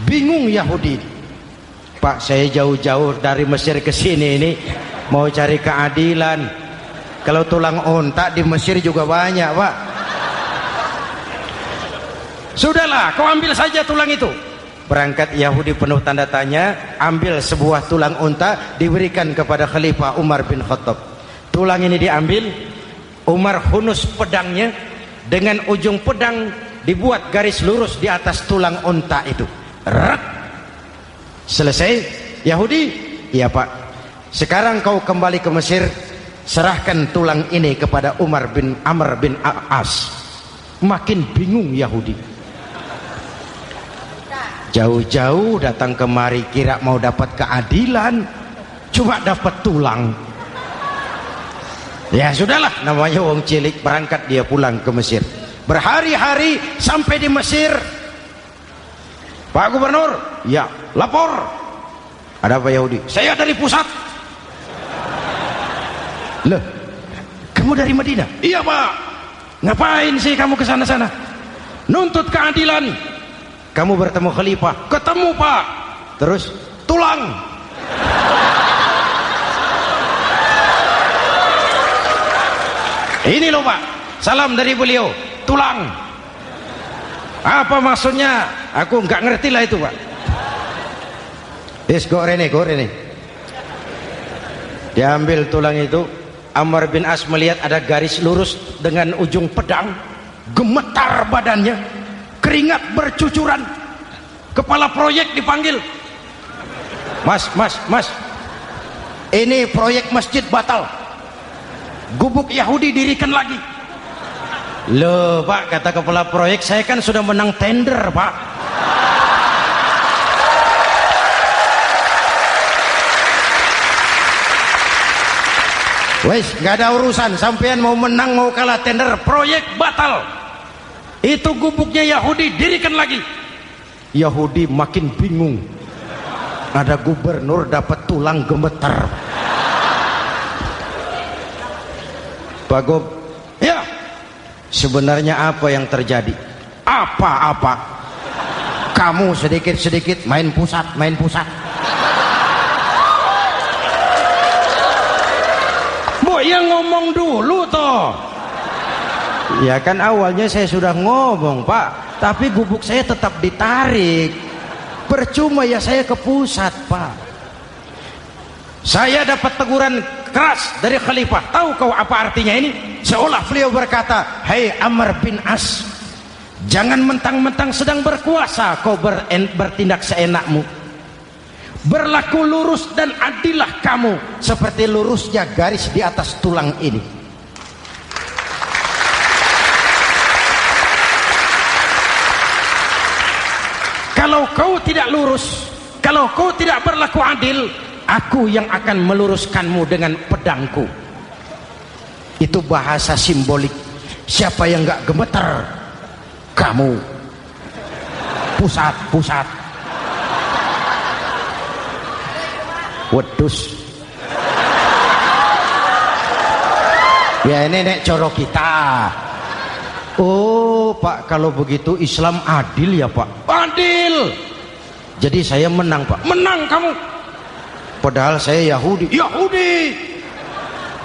Bingung Yahudi. Pak, saya jauh-jauh dari Mesir ke sini ini mau cari keadilan. Kalau tulang unta di Mesir juga banyak, Pak. Sudahlah, kau ambil saja tulang itu. Berangkat Yahudi penuh tanda tanya, ambil sebuah tulang unta, diberikan kepada Khalifah Umar bin Khattab. Tulang ini diambil, Umar hunus pedangnya, dengan ujung pedang dibuat garis lurus di atas tulang unta itu. Rak. Selesai. Yahudi, iya Pak, sekarang kau kembali ke Mesir, serahkan tulang ini kepada Umar bin Amr bin As. Makin bingung Yahudi. Jauh-jauh datang kemari kira mau dapat keadilan, cuma dapat tulang. Ya sudahlah, namanya wong cilik, berangkat dia pulang ke Mesir. Berhari-hari sampai di Mesir. Pak Gubernur, ya lapor. Ada apa Yahudi? Saya dari pusat. Loh, kamu dari Madinah? Iya Pak. Ngapain sih kamu ke sana-sana? Nuntut keadilan. Kamu bertemu Khalifah? Ketemu Pak. Terus? Tulang. Ini loh Pak, salam dari beliau. Tulang. Apa maksudnya? Aku nggak ngerti lah itu Pak. Yes, go Rene. Diambil tulang itu. Amr bin As melihat ada garis lurus dengan ujung pedang, gemetar badannya, keringat bercucuran. Kepala proyek dipanggil. Mas, ini proyek masjid batal, gubuk Yahudi dirikan lagi. Loh Pak, kata kepala proyek, saya kan sudah menang tender Pak. Wes, nggak ada urusan, sampean mau menang mau kalah tender, proyek batal. Itu gubuknya Yahudi dirikan lagi. Yahudi makin bingung. Ada gubernur dapat tulang gemeter. Pak Gob, ya, sebenarnya apa yang terjadi? Apa-apa? Kamu sedikit-sedikit main pusat. Yang ngomong dulu toh. Ya kan awalnya saya sudah ngomong Pak, tapi gubuk saya tetap ditarik. Percuma ya saya ke pusat Pak. Saya dapat teguran keras dari Khalifah. Tahu kau apa artinya ini? Seolah beliau berkata, "Hai Amr bin As, jangan mentang-mentang sedang berkuasa kau bertindak seenakmu. Berlaku lurus dan adillah kamu seperti lurusnya garis di atas tulang ini." Kalau kau tidak lurus, kalau kau tidak berlaku adil, aku yang akan meluruskanmu dengan pedangku. Itu bahasa simbolik. Siapa yang gak gemeter? Kamu. Pusat. Wedus. Ya ini nek coro kita. Oh Pak, kalau begitu Islam adil ya Pak? Adil. Jadi saya menang Pak? Menang kamu. Padahal saya Yahudi.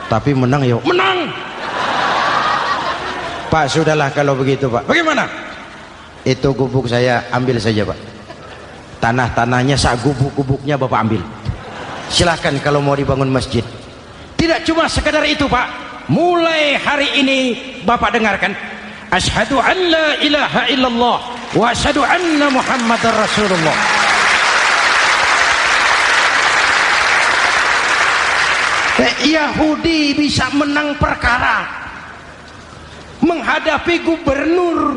Tapi menang ya? Menang. Pak sudahlah kalau begitu Pak. Bagaimana? Itu gubuk saya ambil saja Pak. Tanah-tanahnya sak gubuk-gubuknya Bapak ambil. Silahkan kalau mau dibangun masjid. Tidak cuma sekadar itu Pak. Mulai hari ini Bapak dengarkan, asyhadu an la ilaha illallah wa asyhadu anna muhammadar rasulullah. Yahudi bisa menang perkara menghadapi gubernur.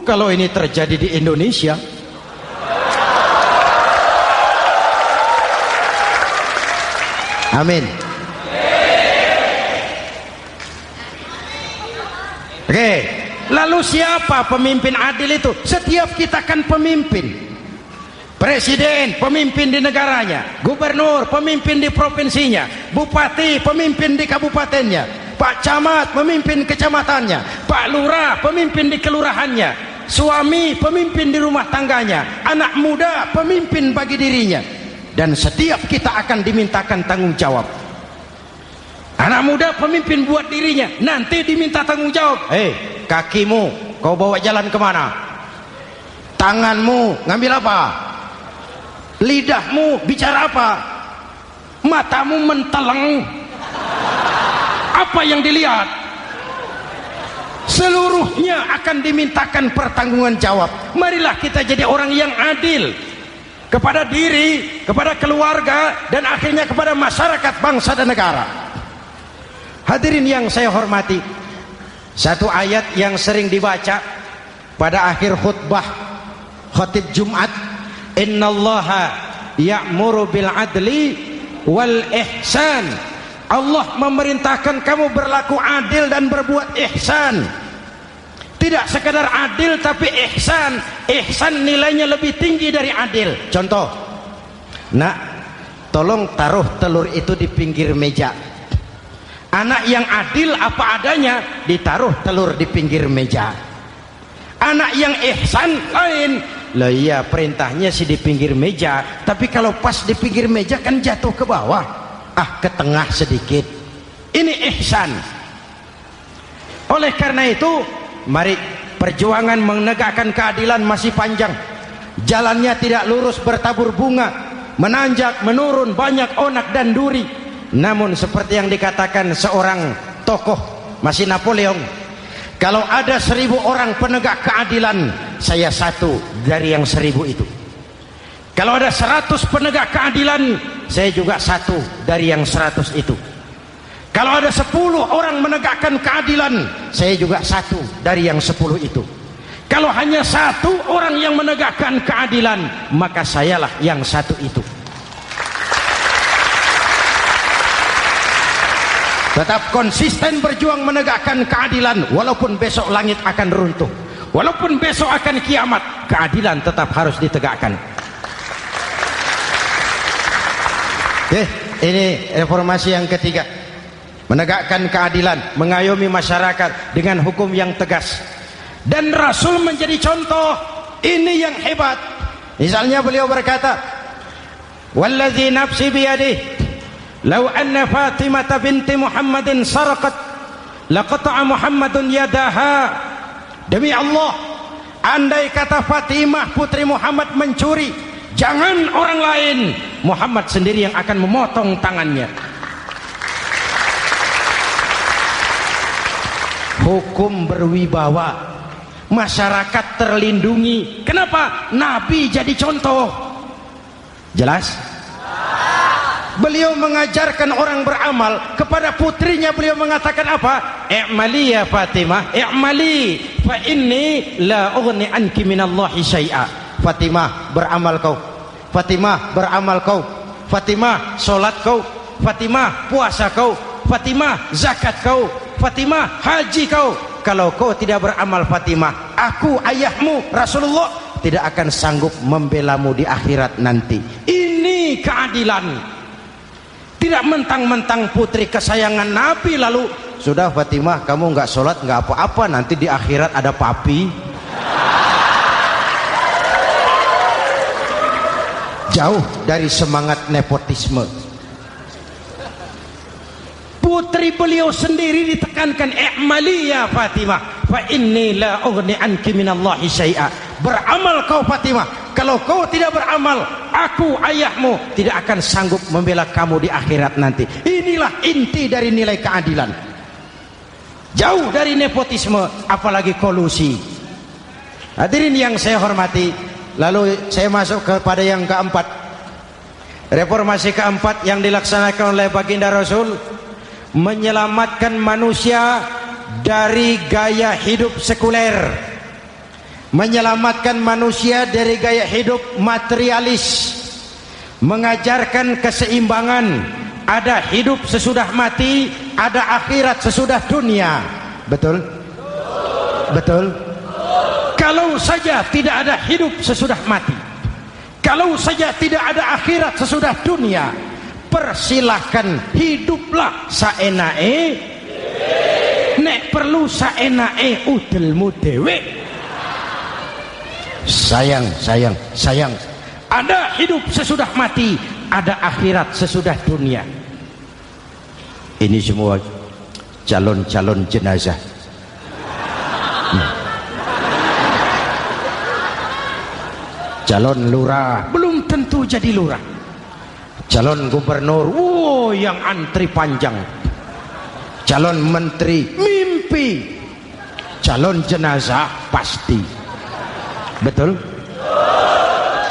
Kalau ini terjadi di Indonesia, amin. Oke, lalu siapa pemimpin adil itu? Setiap kita kan pemimpin. Presiden, pemimpin di negaranya. Gubernur, pemimpin di provinsinya. Bupati, pemimpin di kabupatennya. Pak Camat, pemimpin kecamatannya. Pak Lurah, pemimpin di kelurahannya. Suami, pemimpin di rumah tangganya. Anak muda, pemimpin bagi dirinya. Dan setiap kita akan dimintakan tanggung jawab. Anak muda pemimpin buat dirinya, nanti diminta tanggung jawab. Kakimu kau bawa jalan kemana? Tanganmu ngambil apa? Lidahmu bicara apa? Matamu menteleng. Apa yang dilihat? Seluruhnya akan dimintakan pertanggungan jawab. Marilah kita jadi orang yang adil kepada diri, kepada keluarga, dan akhirnya kepada masyarakat, bangsa dan negara. Hadirin yang saya hormati, satu ayat yang sering dibaca pada akhir khutbah khatib Jumat, innallaha ya'muru bil adli wal ihsan. Allah memerintahkan kamu berlaku adil dan berbuat ihsan. Tidak sekadar adil tapi ihsan. Ihsan nilainya lebih tinggi dari adil. Contoh, nak, tolong taruh telur itu di pinggir meja. Anak yang adil apa adanya, ditaruh telur di pinggir meja. Anak yang ihsan lain. Lah iya, perintahnya sih di pinggir meja, tapi kalau pas di pinggir meja kan jatuh ke bawah. Ke tengah sedikit. Ini ihsan. Oleh karena itu, mari, perjuangan menegakkan keadilan masih panjang. Jalannya tidak lurus bertabur bunga, menanjak, menurun, banyak onak dan duri. Namun seperti yang dikatakan seorang tokoh, masih Napoleon, kalau ada 1000 orang penegak keadilan, saya satu dari yang 1000 itu. Kalau ada 100 penegak keadilan, saya juga satu dari yang 100 itu. Kalau ada 10 orang menegakkan keadilan, saya juga satu dari yang 10 itu. Kalau hanya 1 orang yang menegakkan keadilan, maka sayalah yang 1 itu. Tetap konsisten berjuang menegakkan keadilan, walaupun besok langit akan runtuh, walaupun besok akan kiamat, keadilan tetap harus ditegakkan. Ini reformasi yang ketiga, menegakkan keadilan, mengayomi masyarakat dengan hukum yang tegas. Dan Rasul menjadi contoh. Ini yang hebat. Misalnya beliau berkata, wallazi nafsi biyadihi law anna Fatimah binti Muhammadin sarqat laqata'a Muhammadun yadaha. Demi Allah, andai kata Fatimah putri Muhammad mencuri, jangan orang lain, Muhammad sendiri yang akan memotong tangannya. Hukum berwibawa, masyarakat terlindungi. Kenapa? Nabi jadi contoh. Jelas? Beliau mengajarkan orang beramal. Kepada putrinya beliau mengatakan apa? I'mali ya Fatimah, i'mali fa inni la ughni anki minallahi syai'a. Fatimah, beramal kau. Fatimah, beramal kau. Fatimah, solat kau. Fatimah, puasa kau. Fatimah, zakat kau. Fatimah, haji kau. Kalau kau tidak beramal Fatimah, aku ayahmu Rasulullah tidak akan sanggup membelamu di akhirat nanti. Ini keadilan. Tidak mentang-mentang putri kesayangan Nabi lalu sudah Fatimah kamu nggak sholat nggak apa-apa, nanti di akhirat ada papi. Jauh dari semangat nepotisme. Putri beliau sendiri ditekankan, i'mali ya Fatimah fa inni la ughni anki minallahi syai'a. Beramal kau Fatimah, kalau kau tidak beramal, aku ayahmu tidak akan sanggup membela kamu di akhirat nanti. Inilah inti dari nilai keadilan. Jauh dari nepotisme, apalagi kolusi. Hadirin yang saya hormati, lalu saya masuk kepada yang keempat. Reformasi keempat yang dilaksanakan oleh baginda Rasul, menyelamatkan manusia dari gaya hidup sekuler, menyelamatkan manusia dari gaya hidup materialis, mengajarkan keseimbangan. Ada hidup sesudah mati, ada akhirat sesudah dunia. Betul? Betul? Kalau saja tidak ada hidup sesudah mati, kalau saja tidak ada akhirat sesudah dunia, persilahkan hiduplah saenae, nek perlu saenae udelmu dewe. Sayang. Ada hidup sesudah mati, ada akhirat sesudah dunia. Ini semua calon-calon jenazah. calon lurah belum tentu jadi lurah, calon gubernur yang antri panjang, calon menteri mimpi, calon jenazah pasti. Betul?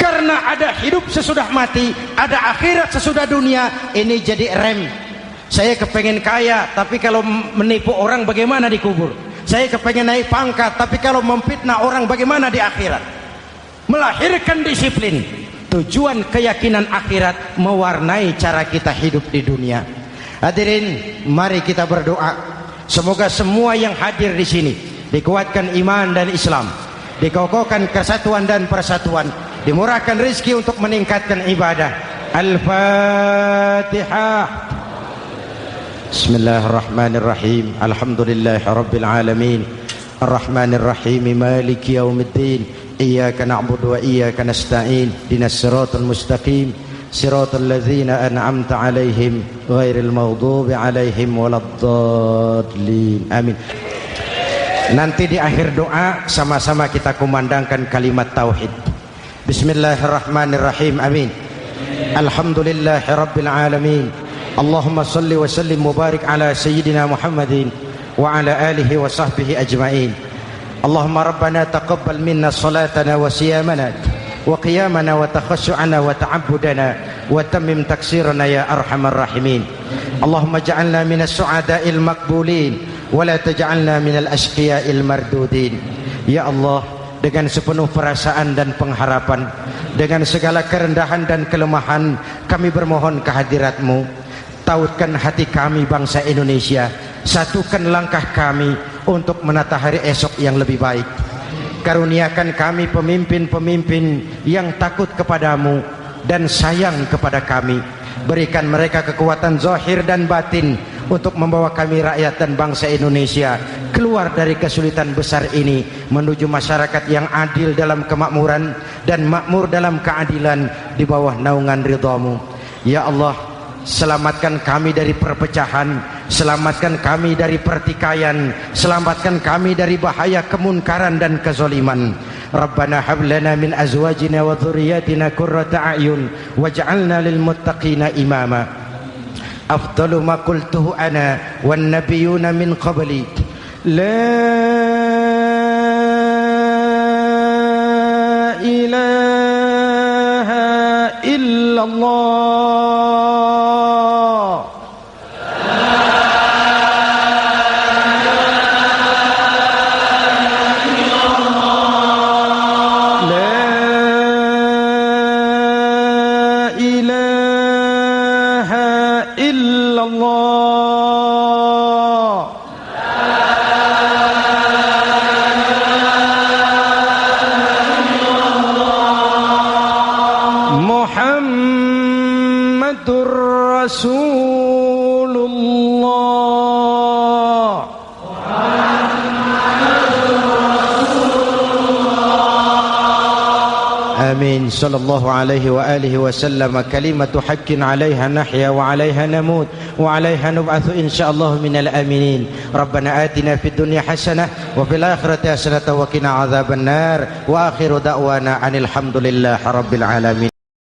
Karena ada hidup sesudah mati, ada akhirat sesudah dunia. Ini jadi rem. Saya kepengen kaya, tapi kalau menipu orang bagaimana dikubur? Saya kepengen naik pangkat, tapi kalau memfitnah orang bagaimana di akhirat? Melahirkan disiplin. Tujuan keyakinan akhirat mewarnai cara kita hidup di dunia. Hadirin, mari kita berdoa. Semoga semua yang hadir di sini dikuatkan iman dan Islam, dikokohkan kesatuan dan persatuan, dimurahkan rezeki untuk meningkatkan ibadah. Al-Fatihah. Bismillahirrahmanirrahim. Alhamdulillahirabbil alamin. Arrahmanirrahim. Maliki yaumiddin. Iyyaka na'budu wa iyyaka nasta'in. Ihdinas siratal mustaqim. Siratal ladzina an'amta 'alaihim ghairil maghdubi 'alaihim waladdallin. Amin. Nanti di akhir doa sama-sama kita kumandangkan kalimat tauhid. Bismillahirrahmanirrahim. Amin. Alhamdulillahirabbil alamin. Allahumma salli wa sallim mubarik ala sayyidina Muhammadin wa ala alihi wa sahbihi ajma'in. Allahumma rabbana taqabbal minna salatana wa siyamana wa qiyamana wa takhashu'ana wa ta'abbudana wa tammim taksirana ya arhamar rahimin. Allahumma ja'alna minas su'ada'il maqbulin wa la taj'alna minal ashqiya'il mardudin. Ya Allah, dengan sepenuh perasaan dan pengharapan, dengan segala kerendahan dan kelemahan, kami bermohon kehadirat-Mu. Tautkan hati kami bangsa Indonesia, satukan langkah kami untuk menata hari esok yang lebih baik. Karuniakan kami pemimpin-pemimpin yang takut kepadamu dan sayang kepada kami. Berikan mereka kekuatan zahir dan batin untuk membawa kami rakyat dan bangsa Indonesia keluar dari kesulitan besar ini menuju masyarakat yang adil dalam kemakmuran dan makmur dalam keadilan di bawah naungan ridha-Mu. Ya Allah, selamatkan kami dari perpecahan, selamatkan kami dari pertikaian, selamatkan kami dari bahaya kemunkaran dan kezaliman. Rabbana hab lana min azwajina wa dhurriyyatina qurrata a'yun waj'alna lil muttaqina imama. Afdalu ma qultuhu ana wan nabiyyuna min qabli. La ilaha illallah. آمين. صلى الله عليه وآله وسلم. كلمة حق عليها نحيا وعليها نموت وعليها نبعث إن شاء الله من الآمنين. ربنا آتنا في الدنيا حسنة وفي الآخرة حسنة وقنا عذاب النار. وآخر دعوانا أن الحمد لله رب العالمين.